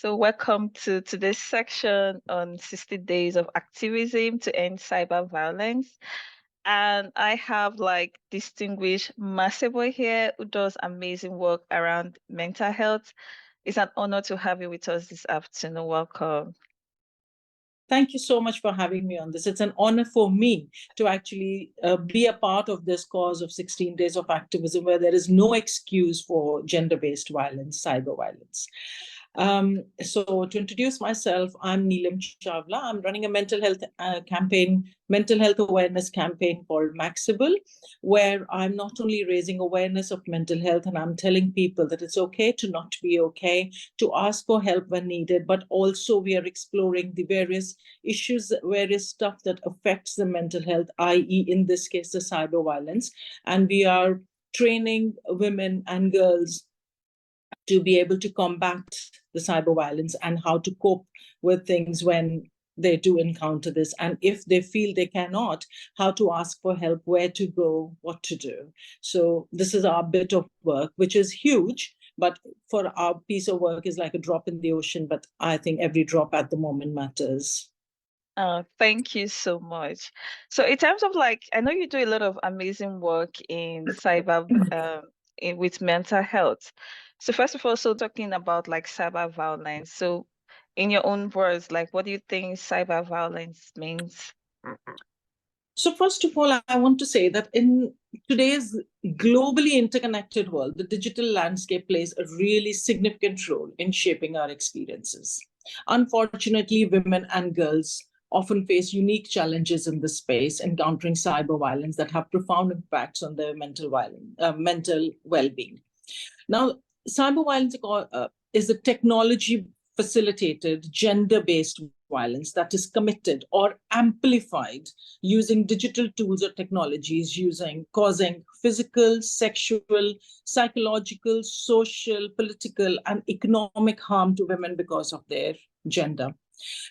So welcome to today's section on 60 days of activism to end cyber violence. And I have like distinguished Masebo here who does amazing work around mental health. It's an honor to have you with us this afternoon. Welcome. Thank you so much for having me on this. It's an honor for me to actually be a part of this cause of 16 days of activism where there is no excuse for gender-based violence, cyber violence. So to introduce myself, I'm Neelam Chawla. I'm running a mental health mental health awareness campaign called Maxable, where I'm not only raising awareness of mental health and I'm telling people that it's okay to not be okay, to ask for help when needed, but also we are exploring the various issues, various stuff that affects the mental health, i.e. in this case, the cyber violence. And we are training women and girls to be able to combat the cyber violence and how to cope with things when they do encounter this. And if they feel they cannot, how to ask for help, where to go, what to do. So this is our bit of work, which is huge, but for our piece of work is like a drop in the ocean. But I think every drop at the moment matters. Thank you so much. So in terms of like, I know you do a lot of amazing work in cyber with mental health. So first of all, so talking about like cyber violence. So in your own words, like what do you think cyber violence means? So first of all, I want to say that in today's globally interconnected world, the digital landscape plays a really significant role in shaping our experiences. Unfortunately, women and girls often face unique challenges in this space, encountering cyber violence that have profound impacts on their mental well-being. Now, cyber violence is a technology facilitated gender-based violence that is committed or amplified using digital tools or technologies causing physical, sexual, psychological, social, political, and economic harm to women because of their gender.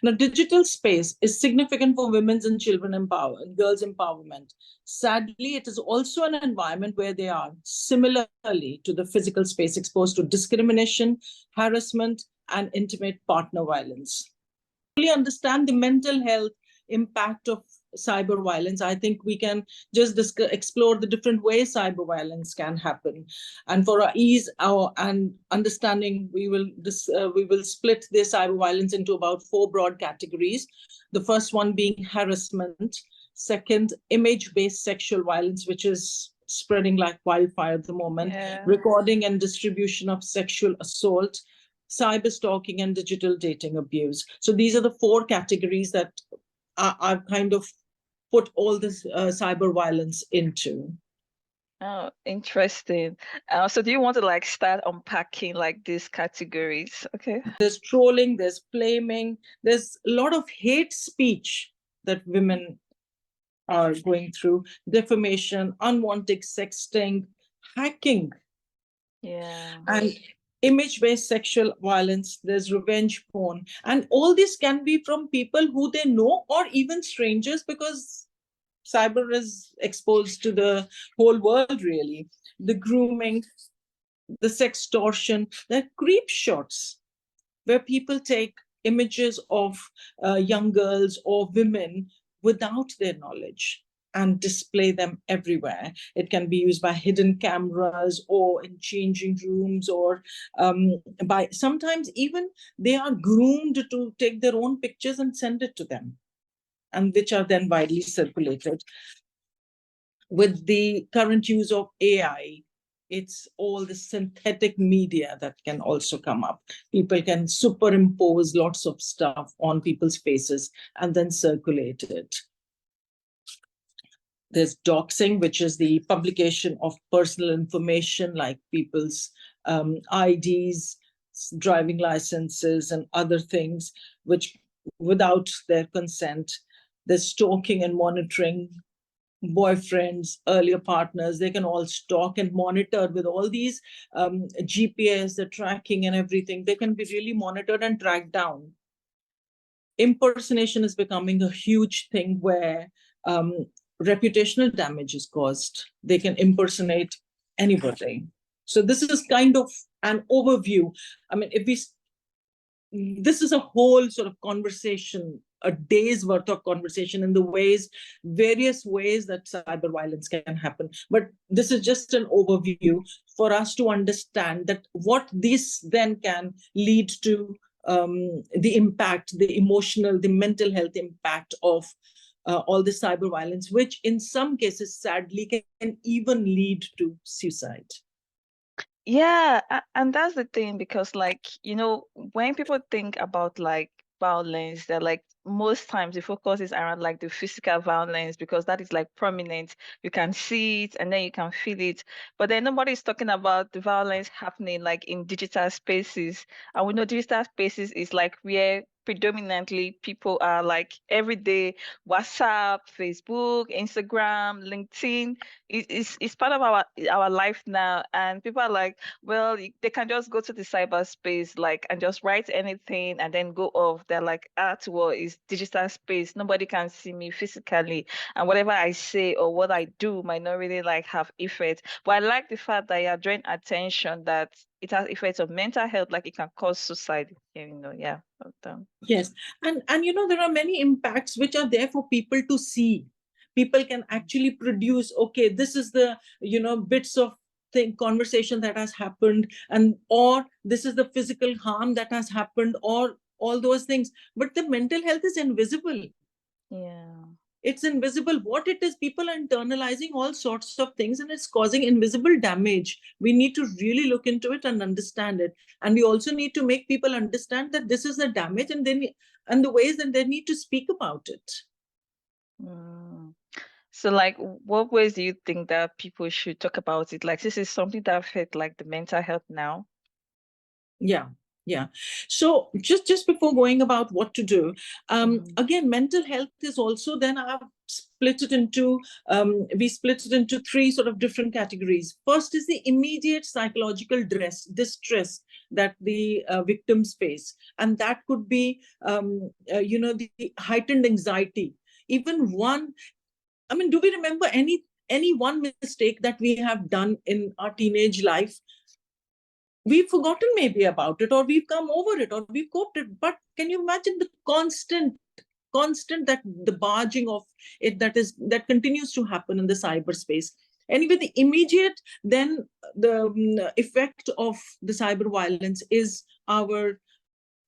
Now, digital space is significant for women's and girls' empowerment. Sadly, it is also an environment where they are, similarly to the physical space, exposed to discrimination, harassment, and intimate partner violence. To really understand the mental health impact of cyber violence, I think we can just explore the different ways cyber violence can happen. And for our ease and understanding, we will split the cyber violence into about 4 broad categories. The first one being harassment. Second, image-based sexual violence, which is spreading like wildfire at the moment. Yeah. Recording and distribution of sexual assault, cyber stalking, and digital dating abuse. So these are the 4 categories that I've kind of put all this cyber violence into. Oh, interesting. So do you want to like start unpacking like these categories? Okay. There's trolling, there's flaming, there's a lot of hate speech that women are going through, defamation, unwanted sexting, hacking. Yeah. And image-based sexual violence, there's revenge porn. And all this can be from people who they know or even strangers, because cyber is exposed to the whole world, really. The grooming, the sextortion, the creep shots, where people take images of young girls or women without their knowledge and display them everywhere. It can be used by hidden cameras or in changing rooms, or by sometimes even they are groomed to take their own pictures and send it to them, and which are then widely circulated. With the current use of AI, it's all the synthetic media that can also come up. People can superimpose lots of stuff on people's faces and then circulate it. There's doxing, which is the publication of personal information like people's IDs, driving licenses, and other things, which without their consent. There's stalking and monitoring. Boyfriends, earlier partners, they can all stalk and monitor with all these GPS, the tracking and everything. They can be really monitored and tracked down. Impersonation is becoming a huge thing where reputational damage is caused. They can impersonate anybody. So this is kind of an overview. I mean, if we this is a whole sort of conversation, a day's worth of conversation in the various ways that cyber violence can happen. But this is just an overview for us to understand that what this then can lead to, the impact, the emotional, the mental health impact of all this cyber violence, which in some cases, sadly, can even lead to suicide. Yeah, and that's the thing because like, when people think about like violence, they're like most times the focus is around like the physical violence because that is like prominent. You can see it and then you can feel it. But then nobody's talking about the violence happening like in digital spaces. And we know digital spaces is like where predominantly people are like every day WhatsApp, Facebook, Instagram, LinkedIn. It's part of our life now, and people are like, well, they can just go to the cyberspace like and just write anything and then go off. They're like, well, it's digital space. Nobody can see me physically, and whatever I say or what I do might not really like have effect. But I like the fact that you're drawing attention that it has effects on mental health, like it can cause suicide. Yeah. Yes, and there are many impacts which are there for people to see. People can actually produce, okay, this is the bits of thing conversation that has happened, and or this is the physical harm that has happened, or all those things. But the mental health is invisible. Yeah. It's invisible. What it is, people are internalizing all sorts of things and it's causing invisible damage. We need to really look into it and understand it. And we also need to make people understand that this is the damage, and then and the ways that they need to speak about it. Mm. So, like, what ways do you think that people should talk about it? Like, this is something that affects like the mental health now. Yeah. So just before going about what to do, Mhm. again, mental health is also, then I've split it into, we split it into three sort of different categories. First is the immediate psychological distress that the victims face, and that could be the heightened anxiety. Even one, I mean, do we remember any one mistake that we have done in our teenage life? We've forgotten maybe about it, or we've come over it, or we've coped it. But can you imagine the constant, that the barging of it that continues to happen in the cyberspace? Anyway, the immediate, then the effect of the cyber violence is our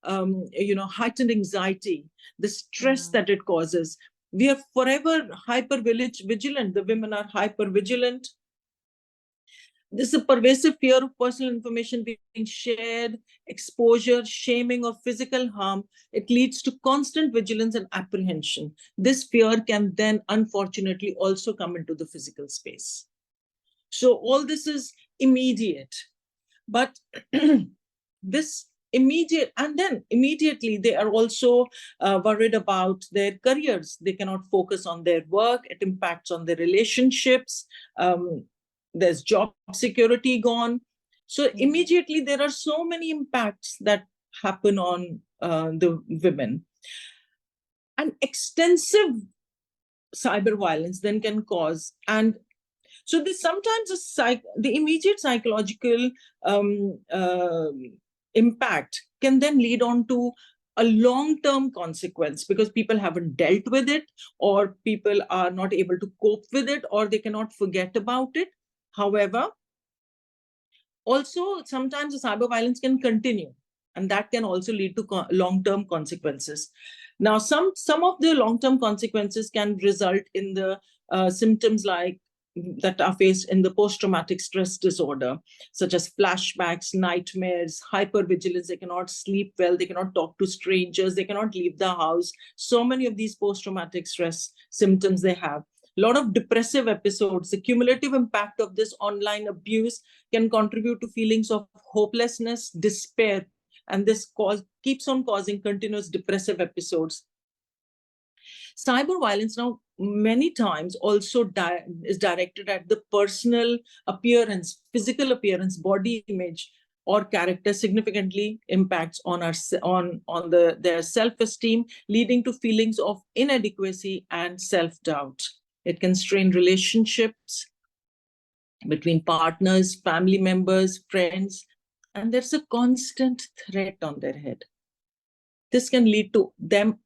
heightened anxiety, the stress that Mm. it causes. We are forever hyper vigilant. The women are hyper vigilant. This is a pervasive fear of personal information being shared, exposure, shaming, or physical harm. It leads to constant vigilance and apprehension. This fear can then, unfortunately, also come into the physical space. So, all this is immediate. But this immediate, and then immediately they are also worried about their careers. They cannot focus on their work. It impacts on their relationships. There's job security gone. So Mm. immediately there are so many impacts that happen on the women. And extensive cyber violence then can cause, and so this sometimes the immediate psychological impact can then lead on to a long-term consequence, because people haven't dealt with it, or people are not able to cope with it, or they cannot forget about it. However, also sometimes the cyber violence can continue, and that can also lead to long-term consequences. Now, some of the long-term consequences can result in the symptoms like that are faced in the post-traumatic stress disorder, such as flashbacks, nightmares, hypervigilance. They cannot sleep well, they cannot talk to strangers, they cannot leave the house. So many of these post-traumatic stress symptoms they have. A lot of depressive episodes. The cumulative impact of this online abuse can contribute to feelings of hopelessness, despair, and this keeps on causing continuous depressive episodes. Cyber violence now many times also is directed at the personal appearance, physical appearance, body image, or character. Significantly impacts on their self-esteem, leading to feelings of inadequacy and self-doubt. It can strain relationships between partners, family members, friends, and there's a constant threat on their head. this can lead to them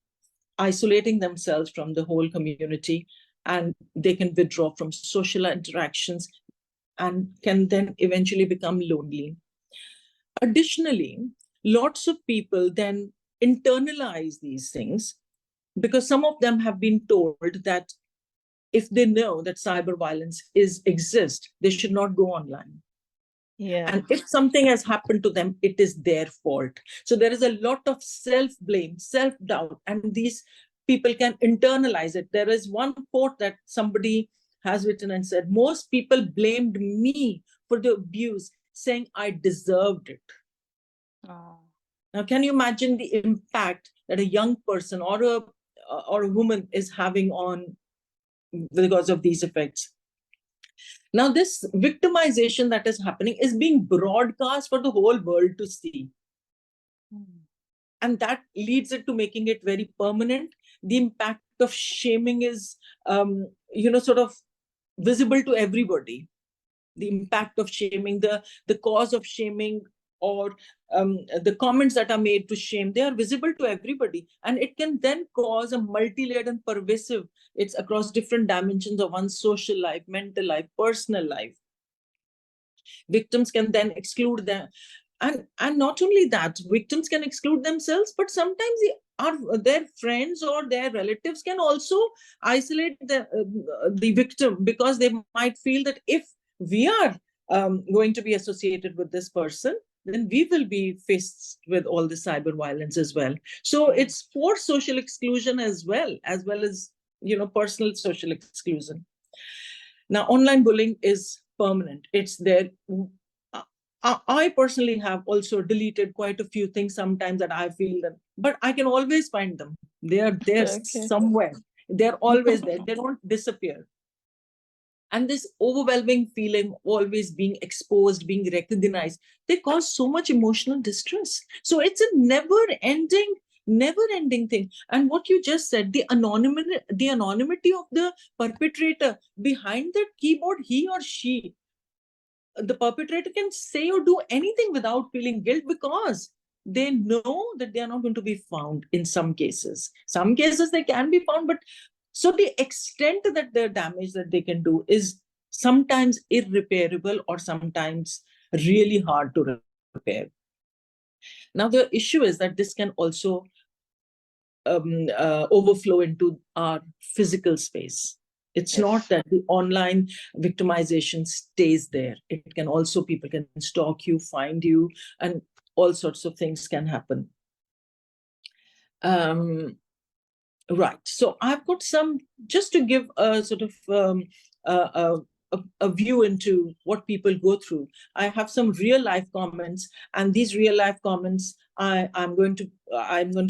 isolating themselves from the whole community, and they can withdraw from social interactions and can then eventually become lonely. Additionally, lots of people then internalize these things because some of them have been told that if they know that cyber violence exists, they should not go online. Yeah. And if something has happened to them, it is their fault. So there is a lot of self-blame, self-doubt, and these people can internalize it. There is one quote that somebody has written and said, most people blamed me for the abuse, saying I deserved it. Oh. Now, can you imagine the impact that a young person or a woman is having on because of these effects? Now, this victimization that is happening is being broadcast for the whole world to see. And that leads it to making it very permanent. The impact of shaming is, sort of visible to everybody. The impact of shaming, the cause of shaming, or the comments that are made to shame, they are visible to everybody. And it can then cause a multi-layered and pervasive, it's across different dimensions of one's social life, mental life, personal life. Victims can then exclude them. And not only that, victims can exclude themselves, but sometimes their friends or their relatives can also isolate the victim, because they might feel that if we are going to be associated with this person, then we will be faced with all the cyber violence as well. So it's for social exclusion as well as personal social exclusion. Now, online bullying is permanent. It's there. I personally have also deleted quite a few things sometimes that I feel that, but I can always find them. They are there somewhere. They're always there. They don't disappear. And this overwhelming feeling, always being exposed, being recognized, they cause so much emotional distress. So it's a never ending thing. And what you just said, the anonymity of the perpetrator behind that keyboard, he or she, the perpetrator can say or do anything without feeling guilt, because they know that they are not going to be found. In some cases they can be found, but so the extent that the damage that they can do is sometimes irreparable, or sometimes really hard to repair. Now, the issue is that this can also overflow into our physical space. It's not that the online victimization stays there. It can also, people can stalk you, find you, and all sorts of things can happen. Right. So I've got some, just to give a sort of a view into what people go through. I have some real life comments, and these real life comments, I'm going to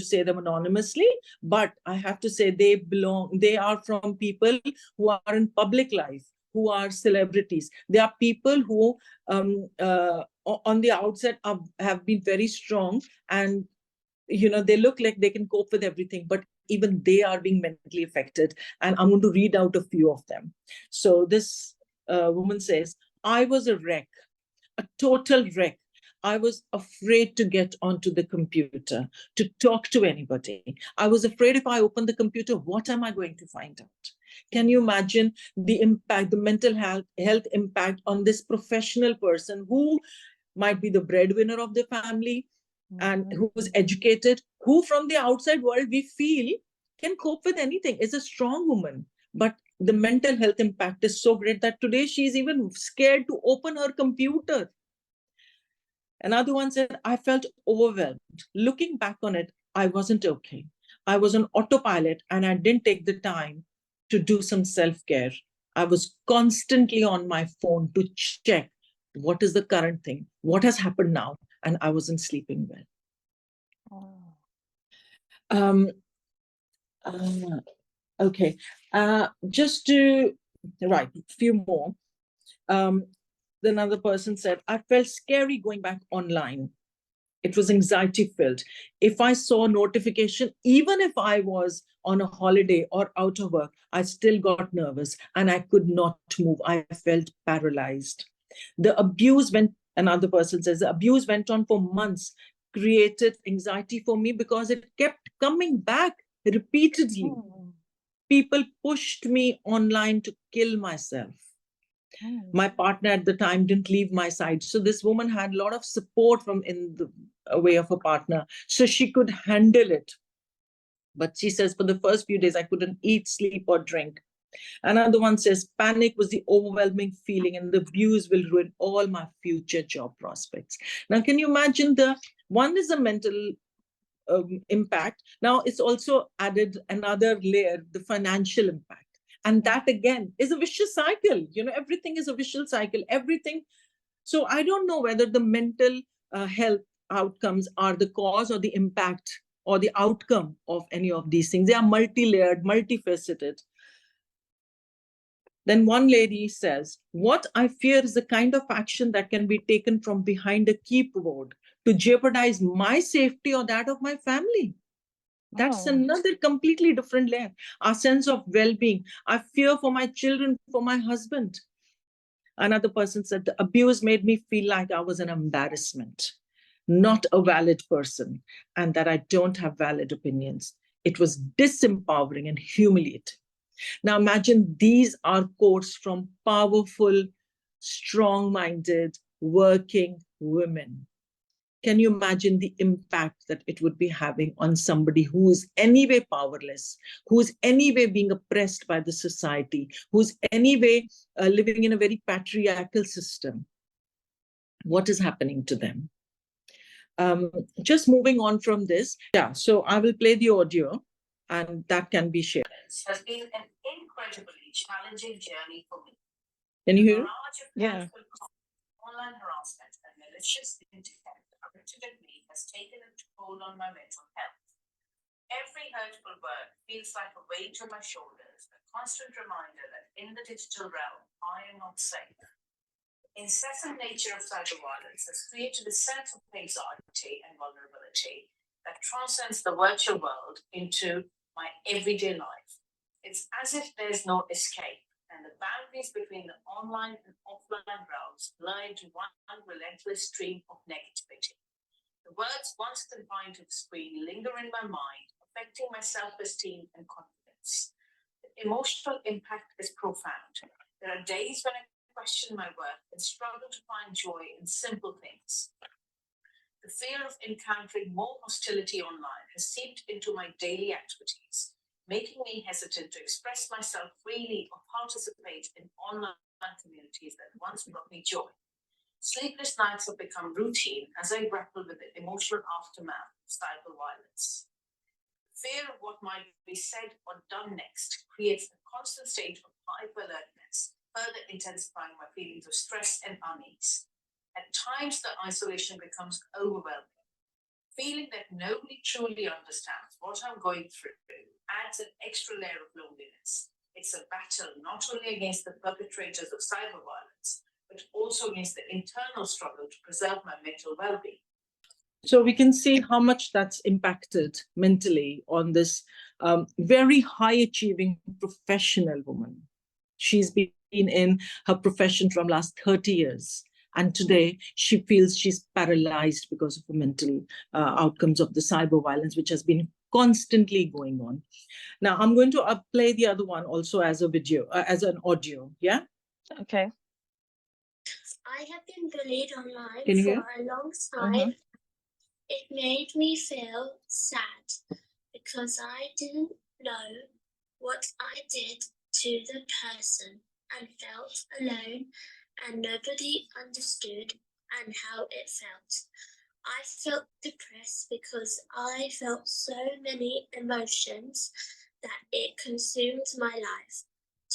say them anonymously, but I have to say they are from people who are in public life, who are celebrities. They are people who on the outset have been very strong, and they look like they can cope with everything, but even they are being mentally affected. And I'm going to read out a few of them. So this woman says, I was a wreck, a total wreck. I was afraid to get onto the computer, to talk to anybody. I was afraid if I open the computer, what am I going to find out? Can you imagine the impact, the mental health impact on this professional person who might be the breadwinner of the family, and who is educated, who from the outside world we feel can cope with anything, is a strong woman. But the mental health impact is so great that today she's even scared to open her computer. Another one said, I felt overwhelmed. Looking back on it, I wasn't okay. I was on autopilot, and I didn't take the time to do some self-care. I was constantly on my phone to check what is the current thing, what has happened now, and I wasn't sleeping well. Okay, just to write a few more. Another person said, I felt scary going back online. It was anxiety filled. If I saw a notification, even if I was on a holiday or out of work, I still got nervous and I could not move. I felt paralyzed. The abuse went, another person says, the abuse went on for months. created anxiety for me because it kept coming back repeatedly. People pushed me online to kill myself. My partner at the time didn't leave my side. So this woman had a lot of support from in the way of a partner. So she could handle it. But she says, for the first few days, I couldn't eat, sleep, or drink. Another one says, panic was the overwhelming feeling, and the abuse will ruin all my future job prospects. Now, can you imagine the one is a mental impact. Now, it's also added another layer, the financial impact. And that again is a vicious cycle. You know, everything is a vicious cycle. Everything. So I don't know whether the mental health outcomes are the cause or the impact or the outcome of any of these things. They are multi-layered, multifaceted. Then one lady says, what I fear is the kind of action that can be taken from behind a keyboard to jeopardize my safety or that of my family. That's another completely different layer. Our sense of well-being, I fear for my children, for my husband. Another person said, the abuse made me feel like I was an embarrassment, not a valid person, and that I don't have valid opinions. It was disempowering and humiliating. Now imagine these are quotes from powerful, strong-minded, working women. Can you imagine the impact that it would be having on somebody who is anyway powerless, who is anyway being oppressed by the society, who's anyway living in a very patriarchal system? What is happening to them? Just moving on from this. Yeah, so I will play the audio and that can be shared. Has been an incredibly challenging journey for me. Can you hear? Yeah. Online harassment and malicious intent directed at me has taken a toll on my mental health. Every hurtful word feels like a weight on my shoulders, a constant reminder that in the digital realm, I am not safe. The incessant nature of cyberviolence has created a sense of anxiety and vulnerability that transcends the virtual world into my everyday life. It's as if there's no escape, and the boundaries between the online and offline realms blur into one relentless stream of negativity. The words once confined to the screen linger in my mind, affecting my self-esteem and confidence. The emotional impact is profound. There are days when I question my worth and struggle to find joy in simple things. The fear of encountering more hostility online has seeped into my daily activities, making me hesitant to express myself freely or participate in online communities that once brought me joy. Sleepless nights have become routine as I grapple with the emotional aftermath of cyberviolence. Fear of what might be said or done next creates a constant state of hyper-alertness, further intensifying my feelings of stress and unease. At times, the isolation becomes overwhelming. Feeling that nobody truly understands what I'm going through adds an extra layer of loneliness. It's a battle not only against the perpetrators of cyberviolence, but also against the internal struggle to preserve my mental well-being. So we can see how much that's impacted mentally on this very high-achieving professional woman. She's been in her profession from last 30 years. And today she feels she's paralyzed because of the mental outcomes of the cyber violence, which has been constantly going on. Now, I'm going to play the other one also as a video, as an audio. Yeah? Okay. I have been bullied online for a long time. It made me feel sad because I didn't know what I did to the person and felt alone and nobody understood and how it felt. I felt depressed because I felt so many emotions that it consumed my life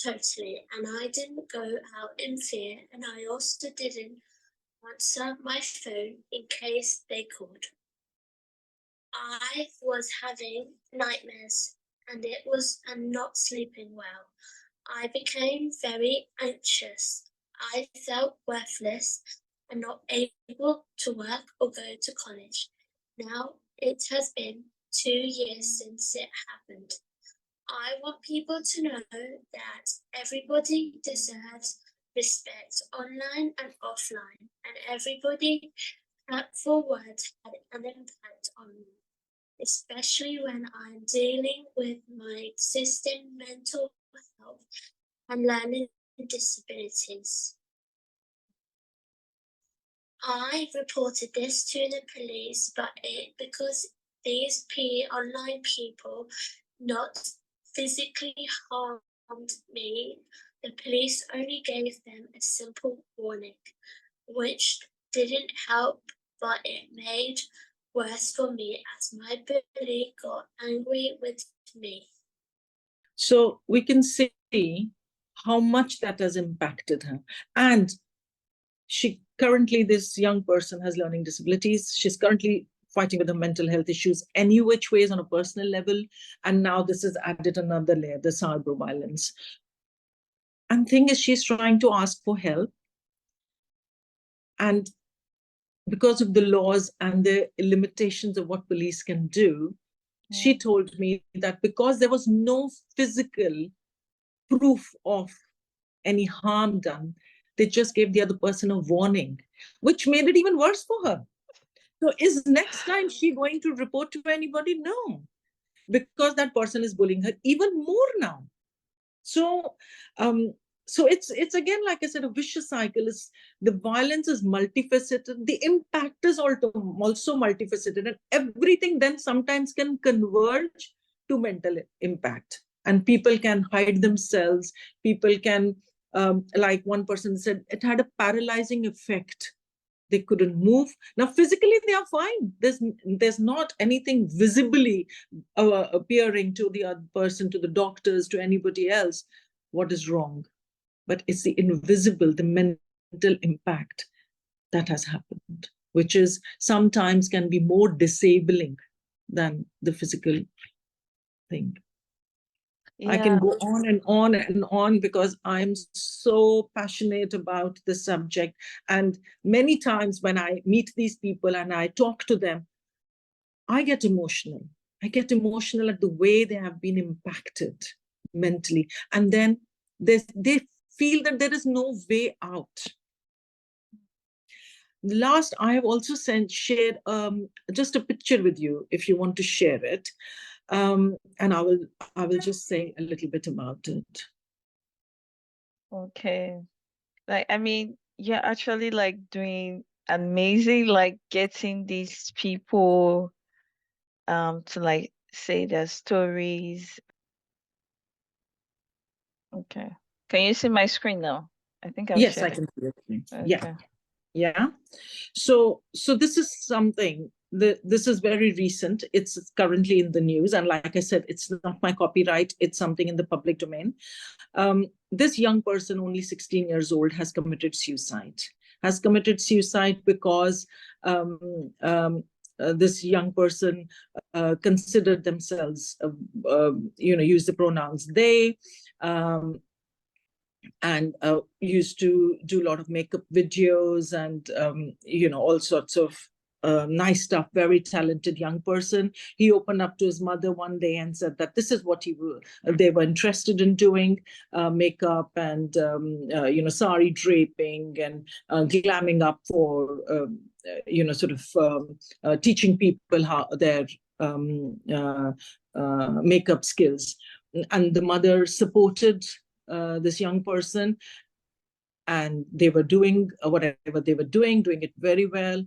totally, and I didn't go out in fear, and I also didn't answer my phone in case they called. I was having nightmares and not sleeping well. I became very anxious. I felt worthless and not able to work or go to college. Now it has been 2 years since it happened. I want people to know that everybody deserves respect online and offline, and everybody hurtful words had an impact on me, especially when I'm dealing with my existing mental health and learning disabilities. I reported this to the police, but because these online people not physically harmed me, the police only gave them a simple warning, which didn't help, but it made worse for me as my bully got angry with me. So we can see how much that has impacted her. And she currently, this young person has learning disabilities. She's currently fighting with her mental health issues any which ways on a personal level. And now this has added another layer, the cyber violence. And thing is, she's trying to ask for help. And because of the laws and the limitations of what police can do, she told me that because there was no physical proof of any harm done, they just gave the other person a warning, which made it even worse for her. So is next time she going to report to anybody? No, because that person is bullying her even more now. So so it's again, like I said, a vicious cycle. Is the violence is multifaceted, the impact is also multifaceted, and everything then sometimes can converge to mental impact, and people can hide themselves. People can like one person said, it had a paralyzing effect. They couldn't move. Now physically they are fine. There's not anything visibly appearing to the other person, to the doctors, to anybody else what is wrong, but it's the invisible, the mental impact that has happened, which is sometimes can be more disabling than the physical thing. I can go on and on and on because I'm so passionate about the subject. And many times when I meet these people and I talk to them, I get emotional. I get emotional at the way they have been impacted mentally. And then they feel that there is no way out. Last, I have also shared just a picture with you if you want to share it. And I will just say a little bit about it. Okay. Like, I mean, you're actually like doing amazing, like getting these people to like say their stories. Okay. Can you see my screen now? I think I've Yes, I shared it. can see it. Okay. Yeah. So this is something this is very recent. It's currently in the news, and like I said, it's not my copyright. It's something in the public domain. This young person, only 16 years old, has committed suicide. Has committed suicide because this young person considered themselves, use the pronouns they. And used to do a lot of makeup videos and all sorts of nice stuff. Very talented young person. He opened up to his mother one day and said that this is what they were interested in doing, makeup and sari draping and glamming up for teaching people how their makeup skills. And the mother supported this young person, and they were doing whatever they were doing it very well.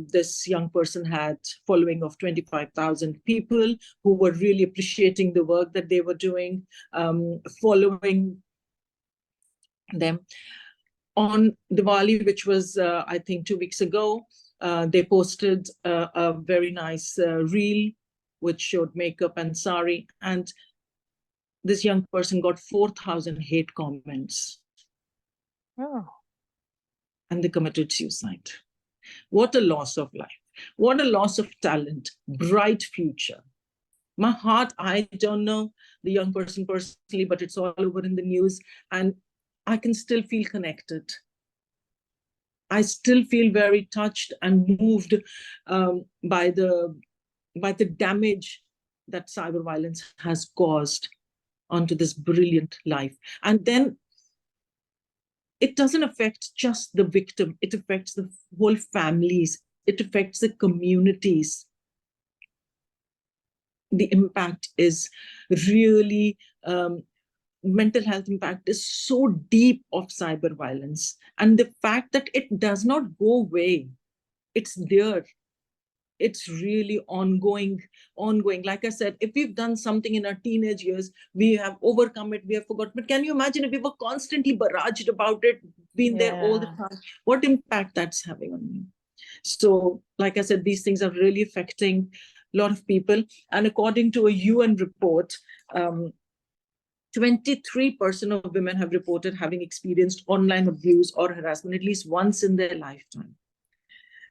This young person had following of 25,000 people who were really appreciating the work that they were doing, following them. On Diwali, which was I think 2 weeks ago, they posted a very nice reel which showed makeup and sari, and this young person got 4,000 hate comments. Oh. And they committed suicide. What a loss of life. What a loss of talent, bright future. My heart, I don't know the young person personally, but it's all over in the news, and I can still feel connected. I still feel very touched and moved by the damage that cyber violence has caused onto this brilliant life. And then it doesn't affect just the victim, it affects the whole families it affects the communities. The impact is really, mental health impact is so deep of cyber violence. And the fact that it does not go away, it's there. It's really ongoing. Like I said, if we've done something in our teenage years, we have overcome it, we have forgotten. But can you imagine if we were constantly barraged about it, been there all the time, what impact that's having on you? So, like I said, these things are really affecting a lot of people. And according to a UN report, 23% of women have reported having experienced online abuse or harassment at least once in their lifetime.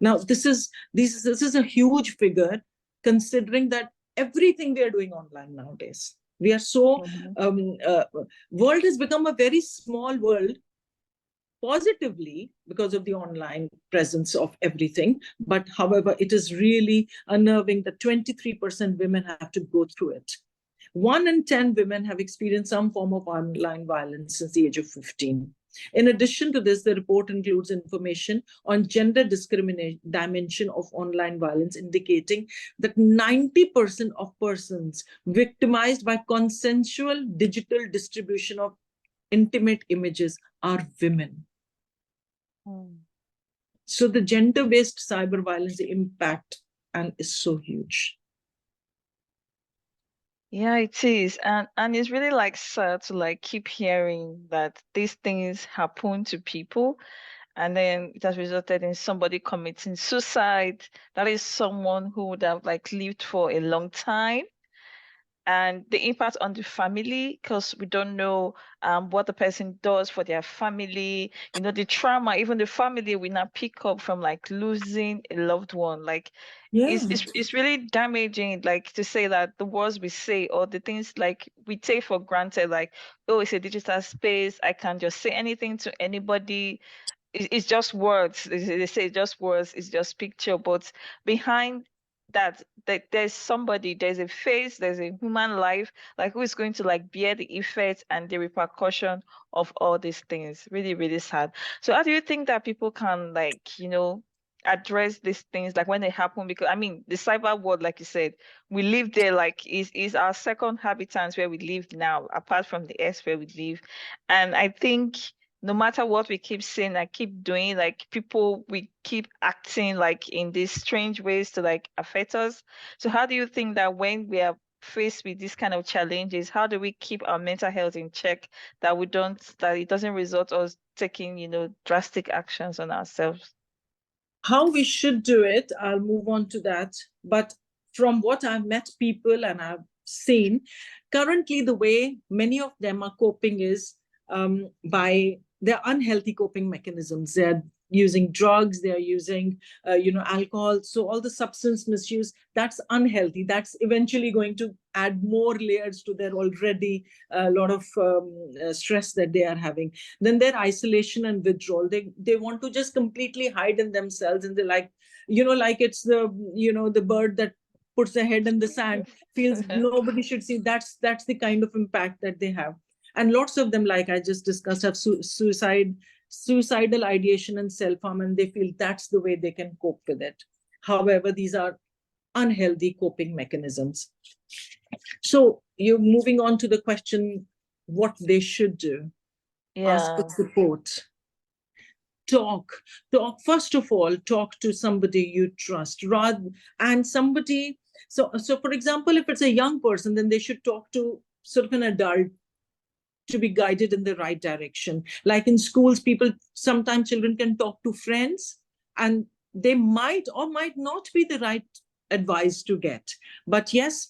Now, this is a huge figure, considering that everything we are doing online nowadays. We are so, world has become a very small world, positively because of the online presence of everything. But however, it is really unnerving that 23% women have to go through it. 1 in 10 women have experienced some form of online violence since the age of 15. In addition to this, the report includes information on gender discrimination dimension of online violence, indicating that 90% of persons victimized by consensual digital distribution of intimate images are women. So the gender-based cyber violence impact is so huge. Yeah, it is. And it's really like sad to like keep hearing that these things happen to people, and then it has resulted in somebody committing suicide. That is someone who would have like lived for a long time. And the impact on the family, because we don't know what the person does for their family, the trauma, even the family will not pick up from like losing a loved one. Like it's really damaging, like to say that the words we say or the things like we take for granted, like, oh, it's a digital space, I can just say anything to anybody. It's just words. They say just words, it's just picture, but behind that there's somebody, there's a face, there's a human life, like who is going to like bear the effect and the repercussion of all these things. Really, really sad. So how do you think that people can like, address these things like when they happen? Because I mean, the cyber world, like you said, we live there, like is our second habitat where we live now, apart from the earth where we live. And I think no matter what we keep saying, I keep doing, like people, we keep acting like in these strange ways to like affect us. So how do you think that when we are faced with these kind of challenges, how do we keep our mental health in check, that it doesn't result us taking, drastic actions on ourselves? How we should do it, I'll move on to that. But from what I've met people and I've seen, currently the way many of them are coping is by their unhealthy coping mechanisms. They're using drugs, they're using alcohol. So all the substance misuse, that's unhealthy. That's eventually going to add more layers to their already lot of stress that they are having. Then their isolation and withdrawal, they want to just completely hide in themselves, and they're like, like it's the bird that puts their head in the sand, feels nobody should see. That's the kind of impact that they have. And lots of them, like I just discussed, have suicidal ideation and self-harm, and they feel that's the way they can cope with it. However, these are unhealthy coping mechanisms. So you're moving on to the question, what they should do. Ask for support. Talk. First of all, talk to somebody you trust, and somebody. So for example, if it's a young person, then they should talk to sort of an adult to be guided in the right direction. Like in schools, sometimes children can talk to friends, and they might or might not be the right advice to get. But yes,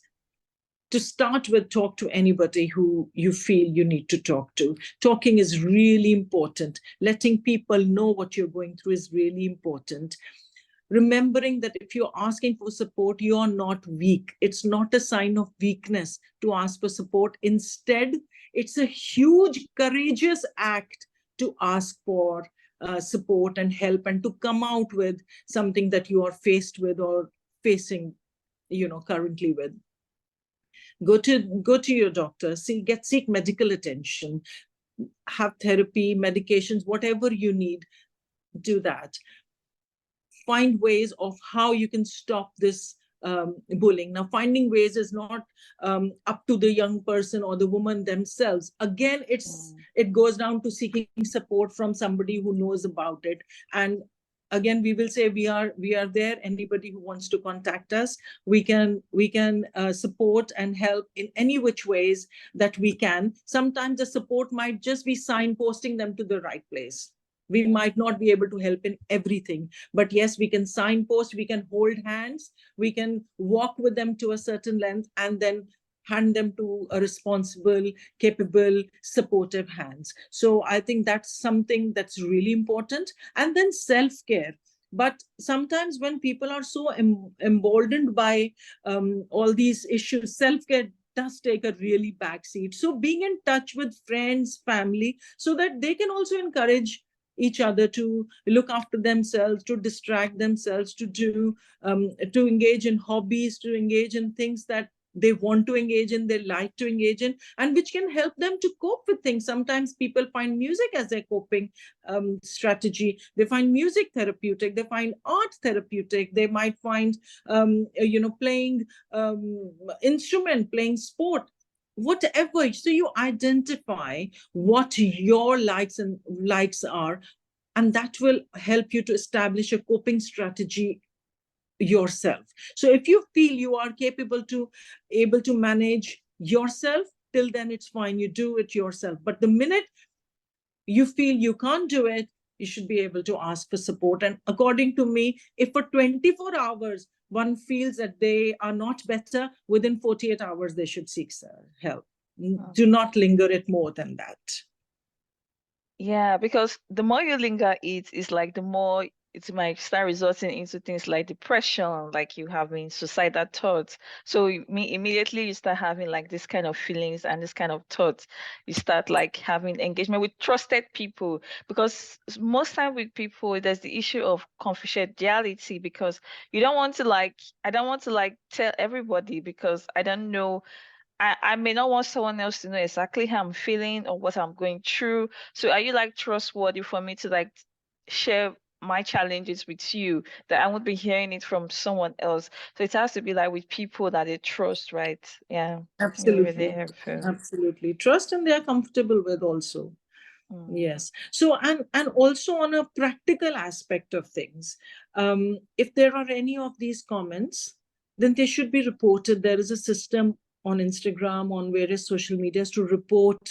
to start with, talk to anybody who you feel you need to talk to. Talking is really important. Letting people know what you're going through is really important. Remembering that if you're asking for support, you're not weak. It's not a sign of weakness to ask for support. Instead, it's a huge, courageous act to ask for support and help, and to come out with something that you are faced with or facing, currently with. Go to your doctor, seek medical attention, have therapy, medications, whatever you need, do that. find ways of how you can stop this bullying. Now, finding ways is not up to the young person or the woman themselves. Again, it goes down to seeking support from somebody who knows about it. And again, we will say we are there. Anybody who wants to contact us, we can support and help in any which ways that we can. Sometimes the support might just be signposting them to the right place. We might not be able to help in everything, but yes, we can signpost, we can hold hands, we can walk with them to a certain length, and then hand them to a responsible, capable, supportive hands. So I think that's something that's really important. And then self-care. But sometimes when people are so emboldened by all these issues, self-care does take a really backseat. So being in touch with friends, family, so that they can also encourage each other to look after themselves, to distract themselves, to engage in hobbies, to engage in things that they want to engage in, they like to engage in, and which can help them to cope with things. Sometimes people find music as their coping strategy. They find music therapeutic. They find art therapeutic. They might find, playing instrument, playing sport, whatever. So you identify what your likes are, and that will help you to establish a coping strategy yourself. So if you feel you are able to manage yourself, till then it's fine, you do it yourself. But the minute you feel you can't do it, you should be able to ask for support. And according to me, if for 24 hours one feels that they are not better, within 48 hours they should seek help. Do not linger it more than that. Yeah, because the more you linger it's like the more it might start resulting into things like depression, like you having suicidal thoughts. So immediately you start having like this kind of feelings and this kind of thoughts. You start like having engagement with trusted people, because most time with people there's the issue of confidentiality, because you don't want to like, I don't want to like tell everybody because I don't know, I may not want someone else to know exactly how I'm feeling or what I'm going through. So are you like trustworthy for me to like share my challenges with you, that I won't be hearing it from someone else? So it has to be like with people that they trust, right? Yeah. You're really Absolutely. helpful. Absolutely. Trust and they're comfortable with also. Yes. So, and also on a practical aspect of things, if there are any of these comments, then they should be reported. There is a system on Instagram, on various social medias, to report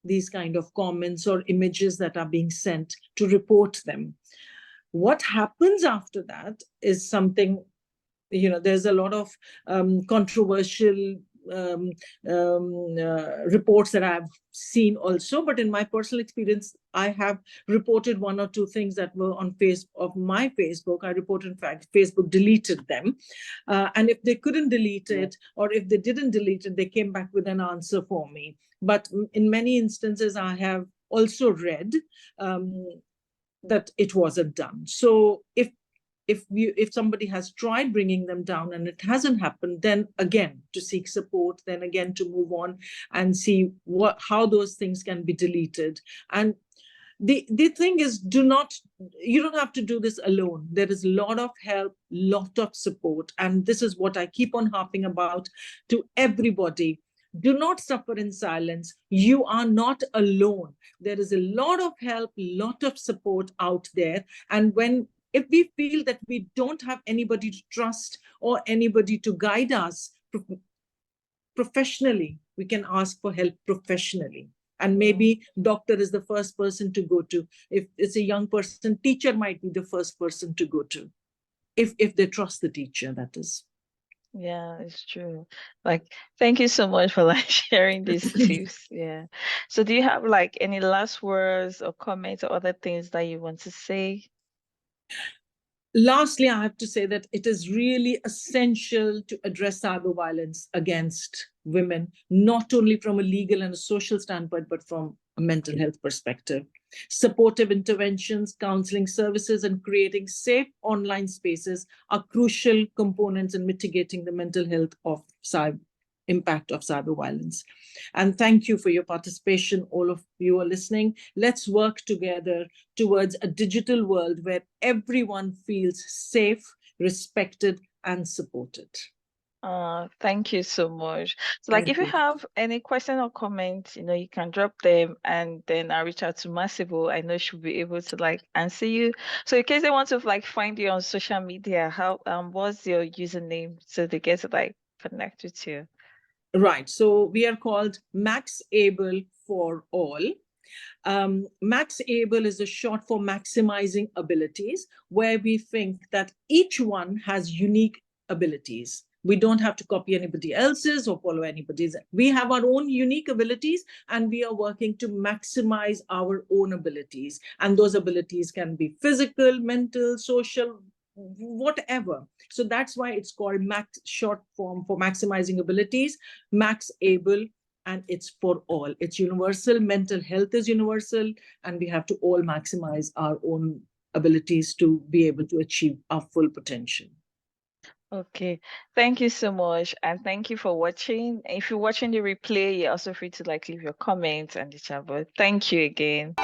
these kind of comments or images that are being sent, to report them. What happens after that is something, there's a lot of controversial reports that I've seen also. But in my personal experience, I have reported one or two things that were on my Facebook. I reported, in fact, Facebook deleted them. And if they couldn't delete it, or if they didn't delete it, they came back with an answer for me. But in many instances, I have also read that it wasn't done. So if somebody has tried bringing them down and it hasn't happened, then again to seek support, then again to move on and see how those things can be deleted. And the thing is, you don't have to do this alone. There is a lot of help, lot of support, and this is what I keep on harping about to everybody. Do not suffer in silence. You are not alone. There is a lot of help, lot of support out there. And if we feel that we don't have anybody to trust or anybody to guide us professionally, we can ask for help professionally. And maybe doctor is the first person to go to. If it's a young person, teacher might be the first person to go to, if they trust the teacher, that is. Yeah, it's true. Like, thank you so much for like sharing these tips. Yeah. So do you have like any last words or comments or other things that you want to say? Lastly, I have to say that it is really essential to address cyber violence against women, not only from a legal and a social standpoint, but from a mental health perspective. Supportive interventions, counseling services, and creating safe online spaces are crucial components in mitigating the mental health of impact of cyber violence. And thank you for your participation, all of you are listening. Let's work together towards a digital world where everyone feels safe, respected, and supported. Thank you so much. So like, if you have any question or comment, you can drop them, and then I'll reach out to Masibo. I know she'll be able to like answer you. So in case they want to like find you on social media, how what's your username so they get to like connect with you? Right. So we are called Max Able for All. Max Able is a short for maximizing abilities, where we think that each one has unique abilities. We don't have to copy anybody else's or follow anybody's. We have our own unique abilities, and we are working to maximize our own abilities. And those abilities can be physical, mental, social, whatever. So that's why it's called Max, short form for maximizing abilities, Max Able. And it's for all. It's universal. Mental health is universal, and we have to all maximize our own abilities to be able to achieve our full potential. Okay, thank you so much, and thank you for watching. If you're watching the replay, you're also free to like leave your comments and the chat. But thank you again.